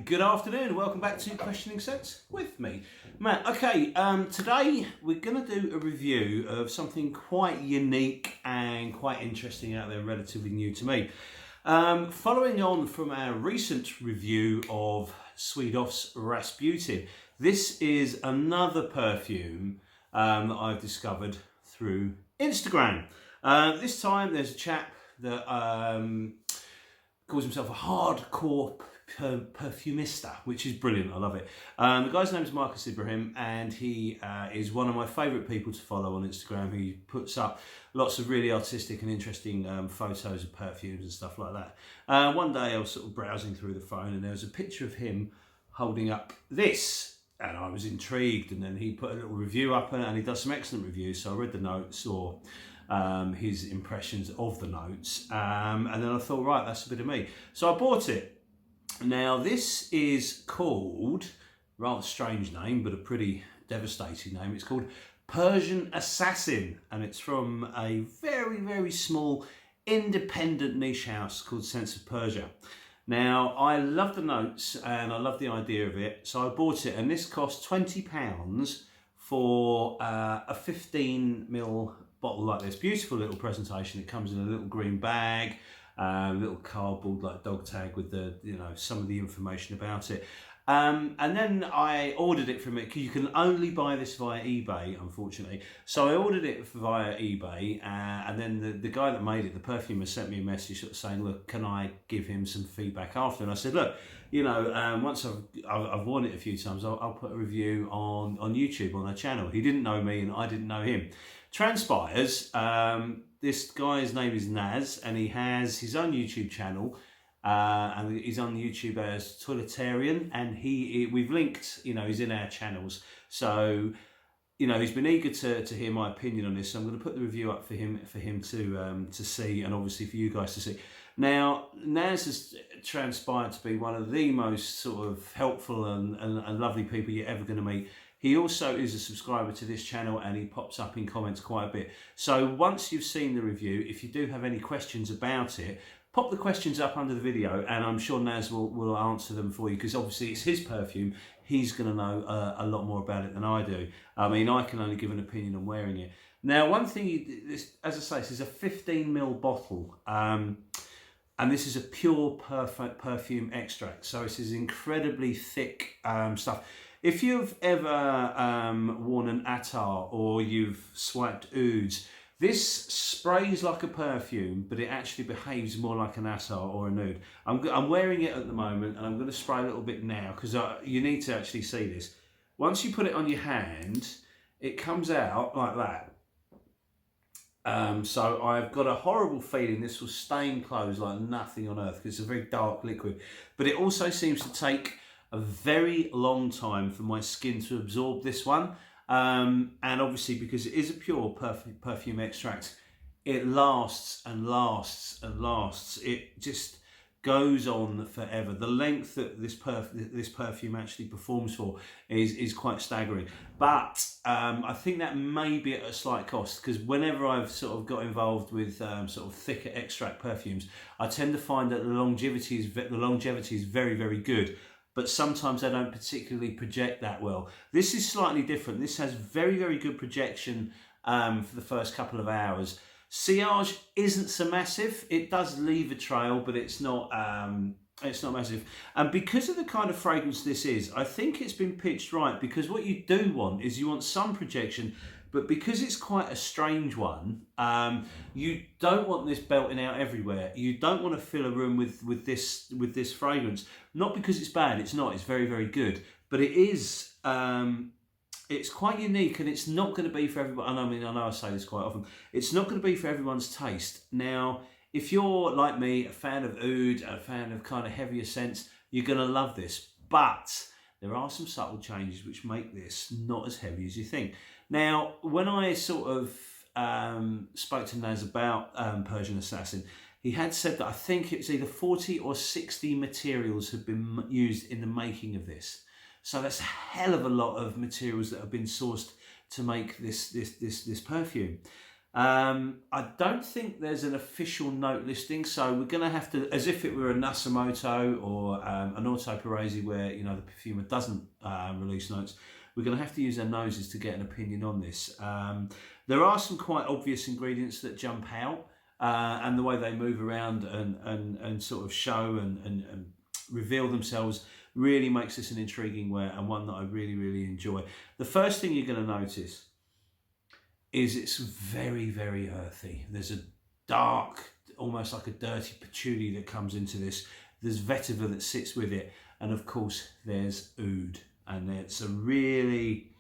good afternoon. Welcome back to Questioning Sense with me, Matt. Okay, today we're going to do a review of something quite unique and quite interesting out there, relatively new to me. Following on from our recent review of Swedoff's Rasputin, this is another perfume that I've discovered through Instagram. This time there's a chap that calls himself a hardcore perfumista, which is brilliant. I love it. The guy's name is Marcus Ibrahim, and he is one of my favourite people to follow on Instagram. He puts up lots of really artistic and interesting photos of perfumes and stuff like that. One day I was sort of browsing through the phone, and there was a picture of him holding up this, and I was intrigued. And then he put a little review up, and he does some excellent reviews. So I read the notes, or his impressions of the notes, and then I thought, right, that's a bit of me. So I bought it. Now this is called, rather strange name, but a pretty devastating name. It's called Persian Assassin, and it's from a very, very small independent niche house called Sense of Persia. Now I love the notes and I love the idea of it, so I bought it, and this cost £20 for a 15ml bottle like this. Beautiful little presentation. It comes in a little green bag, little cardboard like dog tag with the, some of the information about it. And then I ordered it from it. You can only buy this via eBay, unfortunately. So I ordered it via eBay, and then the guy that made it, the perfumer, sent me a message sort of saying, look, can I give him some feedback after? And I said, look, once I've worn it a few times, I'll put a review on YouTube on their channel. He didn't know me and I didn't know him. Transpires, this guy's name is Naz, and he has his own YouTube channel, and he's on YouTube as Toiletarian, and we've linked, he's in our channels. So, he's been eager to hear my opinion on this. So I'm going to put the review up for him to see, and obviously for you guys to see. Now, Naz has transpired to be one of the most sort of helpful and lovely people you're ever going to meet. He also is a subscriber to this channel, and he pops up in comments quite a bit. So once you've seen the review, if you do have any questions about it, pop the questions up under the video, and I'm sure Naz will answer them for you, because obviously it's his perfume. He's going to know a lot more about it than I do. I mean, I can only give an opinion on wearing it. Now, one thing, as I say, this is a 15ml bottle. And this is a pure perfume extract. So this is incredibly thick stuff. If you've ever worn an attar or you've swiped ouds, this sprays like a perfume, but it actually behaves more like an attar or an oud. I'm wearing it at the moment, and I'm going to spray a little bit now, because you need to actually see this. Once you put it on your hand, it comes out like that. So I've got a horrible feeling this will stain clothes like nothing on earth, because it's a very dark liquid. But it also seems to take a very long time for my skin to absorb this one. And obviously, because it is a pure perfume extract, it lasts and lasts and lasts. It just goes on forever. The length that this perfume actually performs for is quite staggering. But I think that may be at a slight cost, because whenever I've sort of got involved with sort of thicker extract perfumes, I tend to find that the longevity is very, very good. But sometimes they don't particularly project that well. This is slightly different. This has very, very good projection for the first couple of hours. Sillage isn't so massive. It does leave a trail, but it's not massive. And because of the kind of fragrance this is, I think it's been pitched right, because what you do want is you want some projection, but because it's quite a strange one, you don't want this belting out everywhere. You don't want to fill a room with this fragrance. Not because it's bad, it's not. It's very, very good. But it is, it's quite unique, and it's not going to be for everyone. I know I say this quite often. It's not going to be for everyone's taste. Now, if you're like me, a fan of oud, a fan of kind of heavier scents, you're going to love this. But there are some subtle changes which make this not as heavy as you think. Now, when I sort of spoke to Naz about Persian Assassin, he had said that I think it's either 40 or 60 materials have been used in the making of this. So that's a hell of a lot of materials that have been sourced to make this perfume. I don't think there's an official note listing, so we're going to have to, as if it were a Nasamoto or an Auto Paresi where, you know, the perfumer doesn't release notes, we're going to have to use our noses to get an opinion on this. There are some quite obvious ingredients that jump out, and the way they move around and sort of show and reveal themselves really makes this an intriguing wear, and one that I really, really enjoy. The first thing you're going to notice is it's very, very earthy. There's a dark, almost like a dirty patchouli that comes into this. There's vetiver that sits with it. And of course, there's oud. And it's a really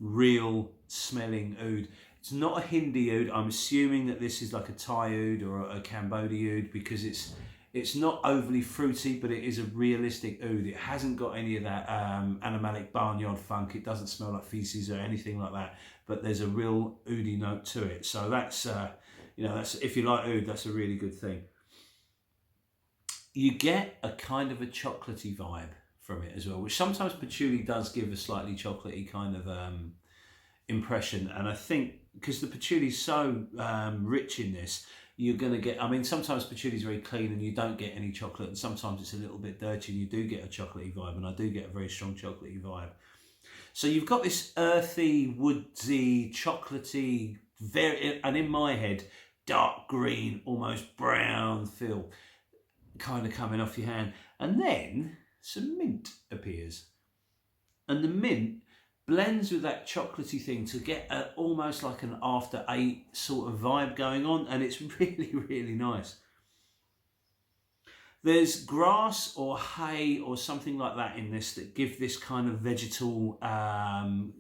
real smelling oud. It's not a Hindi oud. I'm assuming that this is like a Thai oud or a Cambodia oud, because it's not overly fruity, but it is a realistic oud. It hasn't got any of that animalic barnyard funk. It doesn't smell like feces or anything like that, but there's a real oudy note to it. So that's, you know, that's, if you like oud, that's a really good thing. You get a kind of a chocolatey vibe from it as well, which sometimes patchouli does give a slightly chocolatey kind of impression. And I think because the patchouli is so rich in this, you're going to get, I mean, sometimes patchouli is very clean and you don't get any chocolate, and sometimes it's a little bit dirty and you do get a chocolatey vibe, and I do get a very strong chocolatey vibe. So you've got this earthy, woodsy, chocolatey, very, and in my head, dark green, almost brown feel kind of coming off your hand. And then some mint appears. And the mint blends with that chocolatey thing to get almost like an after eight sort of vibe going on, and it's really, really nice. There's grass or hay or something like that in this that give this kind of vegetal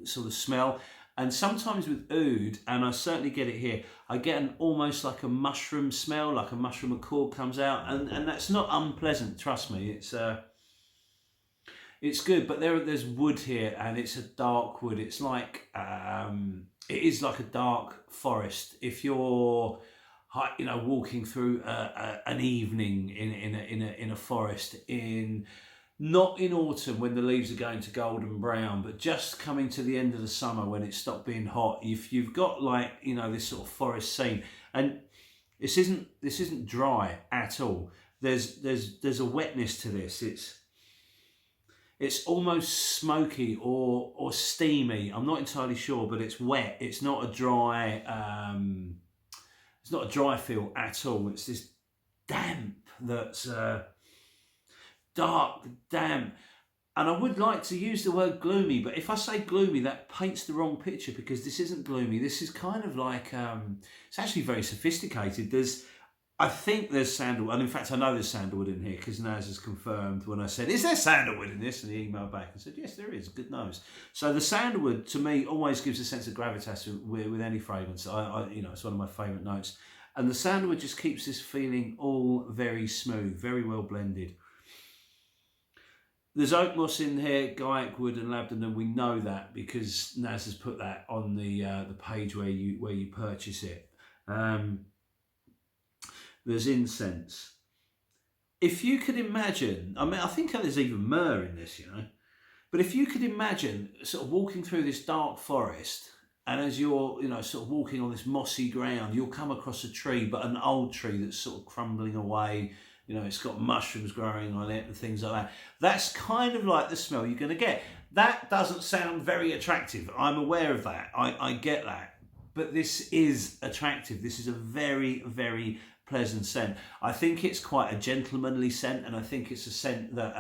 sort of smell. And sometimes with oud, and I certainly get it here, I get an almost like a mushroom smell, like a mushroom accord comes out, and that's not unpleasant, trust me. It's good, but there's wood here, and it's a dark wood. It's like it is like a dark forest. If you're, you know, walking through an evening in a forest, not in autumn when the leaves are going to golden brown, but just coming to the end of the summer when it's stopped being hot. If you've got, like, you know, this sort of forest scene, and this isn't dry at all. There's a wetness to this. It's almost smoky or steamy. I'm not entirely sure, but it's wet. It's not a dry. It's not a dry feel at all. It's this damp that's dark, damp. And I would like to use the word gloomy, but if I say gloomy, that paints the wrong picture, because this isn't gloomy. This is kind of like it's actually very sophisticated. I think there's sandalwood, and in fact I know there's sandalwood in here, because Naz has confirmed when I said, is there sandalwood in this? And he emailed back and said, yes, there is, good nose. So the sandalwood to me always gives a sense of gravitas with any fragrance. You know, it's one of my favourite notes. And the sandalwood just keeps this feeling all very smooth, very well blended. There's oak moss in here, guyak wood and labdanum. We know that because Naz has put that on the page where you purchase it. There's incense. If you could imagine, I mean, I think there's even myrrh in this, you know, but if you could imagine sort of walking through this dark forest, and as you're, you know, sort of walking on this mossy ground, you'll come across a tree, but an old tree that's sort of crumbling away. You know, it's got mushrooms growing on it and things like that. That's kind of like the smell you're going to get. That doesn't sound very attractive. I'm aware of that. I get that. But this is attractive. This is a very, very pleasant scent. I think it's quite a gentlemanly scent, and I think it's a scent that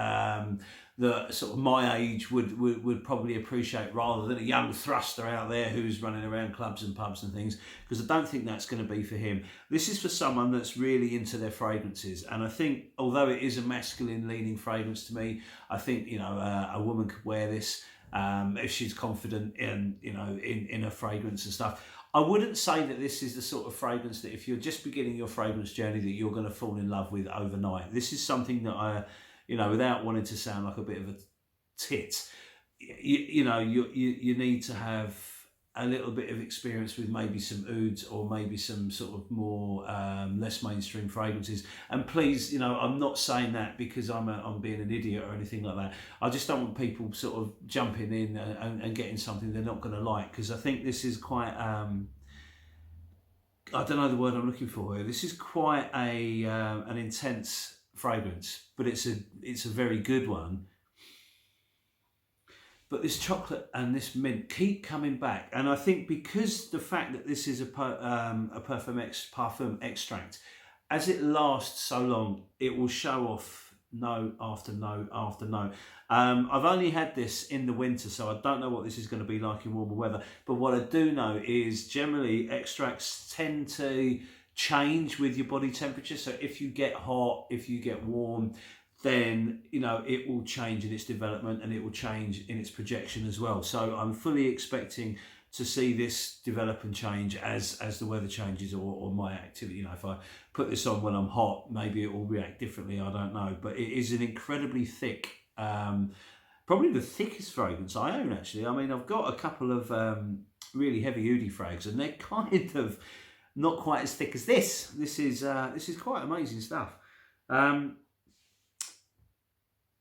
that sort of my age would probably appreciate, rather than a young thruster out there who's running around clubs and pubs and things, because I don't think that's going to be for him. This is for someone that's really into their fragrances, and I think although it is a masculine leaning fragrance to me, I think, you know, a woman could wear this if she's confident in, you know, in her fragrance and stuff. I wouldn't say that this is the sort of fragrance that if you're just beginning your fragrance journey that you're going to fall in love with overnight. This is something that I, you know, without wanting to sound like a bit of a tit, you know, you need to have a little bit of experience with maybe some ouds or maybe some sort of more less mainstream fragrances. And please, you know, I'm not saying that because I'm being an idiot or anything like that. I just don't want people sort of jumping in and getting something they're not going to like, because I think this is quite I don't know the word I'm looking for here. This is quite a an intense fragrance, but it's a very good one. But this chocolate and this mint keep coming back, and I think because the fact that this is a parfum extract, as it lasts so long, it will show off note after note after note. I've only had this in the winter, so I don't know what this is going to be like in warmer weather. But what I do know is generally extracts tend to change with your body temperature. So if you get hot, if you get warm, then it will change in its development and it will change in its projection as well. So I'm fully expecting to see this develop and change as the weather changes, or my activity. If I put this on when I'm hot, maybe it will react differently, I don't know. But it is an incredibly thick, probably the thickest fragrance I own, actually. I mean, I've got a couple of really heavy oudi frags, and they're kind of not quite as thick as this. This is quite amazing stuff.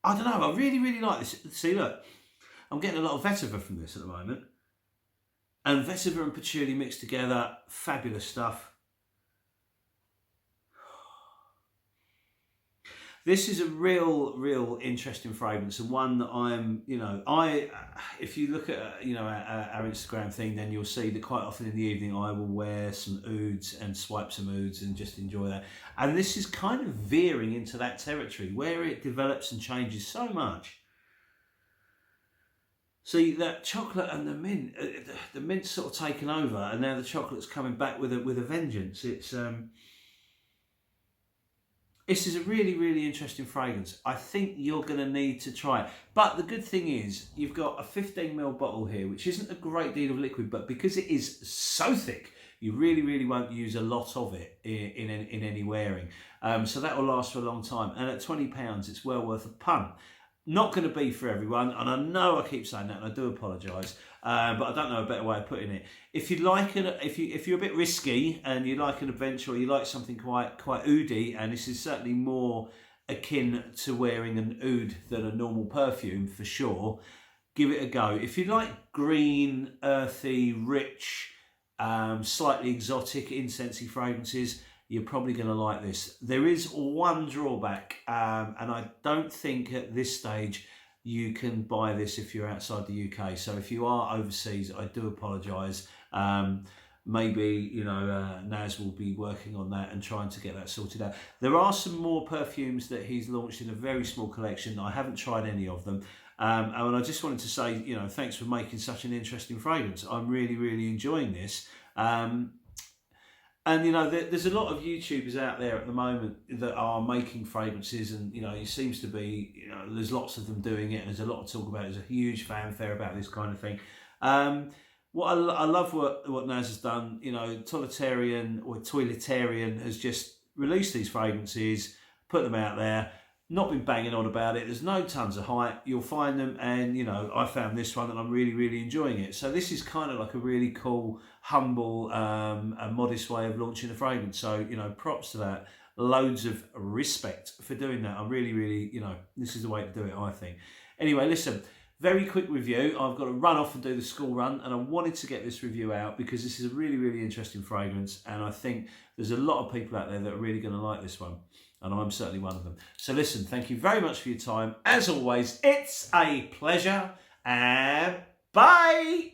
I don't know, I really like this. See, look, I'm getting a lot of vetiver from this at the moment. And vetiver and patchouli mixed together, fabulous stuff. This is a real interesting fragrance, and one that I'm, if you look at, our Instagram thing, then you'll see that quite often in the evening I will wear some ouds and swipe some ouds and just enjoy that. And this is kind of veering into that territory where it develops and changes so much. See, that chocolate and the mint's sort of taken over, and now the chocolate's coming back with a vengeance. This is a really interesting fragrance. I think you're going to need to try it. But the good thing is, you've got a 15ml bottle here, which isn't a great deal of liquid, but because it is so thick, you really won't use a lot of it in any wearing. So that will last for a long time. And at £20, it's well worth a punt. Not going to be for everyone, and I know I keep saying that, and I do apologise, but I don't know a better way of putting it. If you like if you're a bit risky and you like an adventure, or you like something quite oody, and this is certainly more akin to wearing an oud than a normal perfume for sure, give it a go. If you like green, earthy, rich, slightly exotic, incensey fragrances, you're probably going to like this. There is one drawback, and I don't think at this stage you can buy this if you're outside the UK. So if you are overseas, I do apologise. Maybe Naz will be working on that and trying to get that sorted out. There are some more perfumes that he's launched in a very small collection. I haven't tried any of them. And I just wanted to say, thanks for making such an interesting fragrance. I'm really enjoying this. And there's a lot of YouTubers out there at the moment that are making fragrances, and it seems to be, there's lots of them doing it, and there's a lot to talk about. There's a huge fanfare about this kind of thing. What I love what Naz has done. Toiletarian has just released these fragrances, put them out there, not been banging on about it. There's no tons of hype. You'll find them, and I found this one and I'm really enjoying it. So this is kind of like a really cool, humble, and modest way of launching a fragrance. So props to that. Loads of respect for doing that. I'm really this is the way to do it, I think. Anyway, listen. Very quick review. I've got to run off and do the school run, and I wanted to get this review out because this is a really interesting fragrance, and I think there's a lot of people out there that are really going to like this one, and I'm certainly one of them. So listen, thank you very much for your time. As always, it's a pleasure, and bye!